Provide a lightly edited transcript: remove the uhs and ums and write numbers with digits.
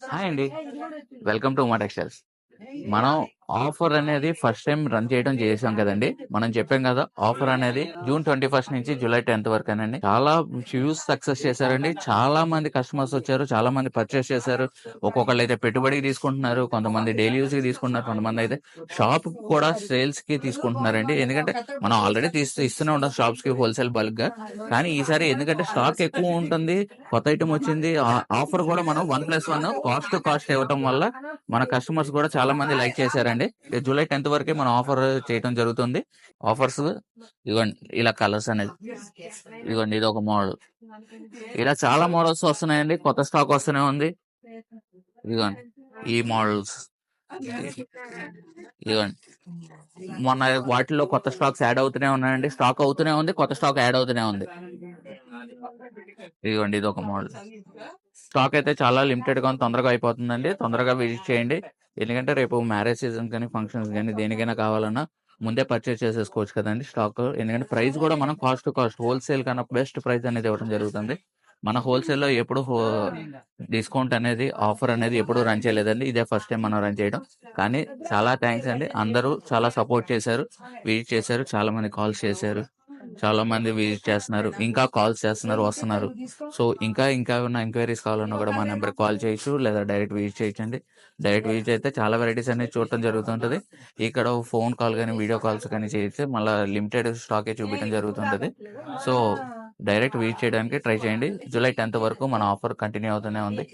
Hi అండి. Welcome to Uma textiles. మనం offer అనేది ఫస్ట్ టైం రన్ చేయడం చేసాం కదండి. మనం చెప్పాం కదా, ఆఫర్ అనేది జూన్ 21 నుంచి జూలై 10th వరకేనండి. చాలా హ్యూజ్ సక్సెస్ చేశారండి. చాలా మంది కస్టమర్స్ వచ్చారు, చాలా మంది పర్చేస్ చేశారు. ఒక్కొక్కళ్ళు అయితే పెట్టుబడికి తీసుకుంటున్నారు, కొంతమంది డైలీ యూస్ కి తీసుకుంటున్నారు, కొంతమంది అయితే షాప్ కూడా సేల్స్ కి తీసుకుంటున్నారండి. ఎందుకంటే మనం ఆల్రెడీ ఇస్తూనే ఉంటాం షాప్స్ కి హోల్సేల్ బల్క్ గా. కానీ ఈసారి ఎందుకంటే స్టాక్ ఎక్కువ ఉంటుంది, కొత్త ఐటమ్ వచ్చింది, ఆఫర్ కూడా మనం 1+1 కాస్ట్ టు కాస్ట్ ఇవ్వటం వల్ల మన కస్టమర్స్ కూడా చాలా మంది లైక్ చేశారండి. జూలై 10th వరకే మనం ఆఫర్ చేయడం జరుగుతుంది. ఆఫర్స్ ఇదిగోండి, ఇలా కలర్స్ అనేది, ఇదిగోండి ఇది ఒక మోడల్. ఇలా చాలా మోడల్స్ వస్తున్నాయండి, కొత్త స్టాక్ వస్తూనే ఉంది. ఇదిగోండి ఈ మోడల్స్, ఇదిగోండి మొన్న వాటిలో కొత్త స్టాక్స్ యాడ్ అవుతూనే ఉన్నాయండి. స్టాక్ అవుతూనే ఉంది, కొత్త స్టాక్ యాడ్ అవుతూనే ఉంది. ఇదిగోండి ఇది ఒక మోడల్. స్టాక్ అయితే చాలా లిమిటెడ్ గా తొందరగా అయిపోతుందండి. తొందరగా విజిట్ చేయండి. ఎందుకంటే రేపు మ్యారేజ్ సీజన్ కానీ, ఫంక్షన్స్ కానీ, దేనికైనా కావాలన్నా ముందే పర్చేస్ చేసేసుకోవచ్చు కదండి స్టాక్. ఎందుకంటే ప్రైస్ కూడా మనం కాస్ట్ టు కాస్ట్ హోల్సేల్ కన్నా బెస్ట్ ప్రైస్ అనేది ఇవ్వడం జరుగుతుంది. మన హోల్సేల్లో ఎప్పుడు డిస్కౌంట్ అనేది, ఆఫర్ అనేది ఎప్పుడు రన్ చేయలేదండి. ఇదే ఫస్ట్ టైం మనం రన్ చేయడం. కానీ చాలా థ్యాంక్స్ అండి, అందరూ చాలా సపోర్ట్ చేశారు, విజిట్ చేశారు, చాలా మంది కాల్స్ చేశారు, చాలా మంది విజిట్ చేస్తున్నారు, ఇంకా కాల్స్ చేస్తున్నారు, వస్తున్నారు. సో ఇంకా ఇంకా ఏమైనా ఎంక్వైరీస్ కావాలన్నా కూడా మా నెంబర్ కాల్ చేయొచ్చు, లేదా డైరెక్ట్ విజిట్ చేయొచ్చండి. డైరెక్ట్ విజిట్ అయితే చాలా వెరైటీస్ అనేది చూడటం జరుగుతుంటది. ఇక్కడ ఫోన్ కాల్ కానీ, వీడియో కాల్స్ కానీ చేయొచ్చు. మళ్ళీ లిమిటెడ్ స్టాకే చూపించడం జరుగుతుంటది. సో డైరెక్ట్ విజిట్ చేయడానికి ట్రై చేయండి. జూలై 10th వరకు మన ఆఫర్ కంటిన్యూ అవుతూనే ఉంది.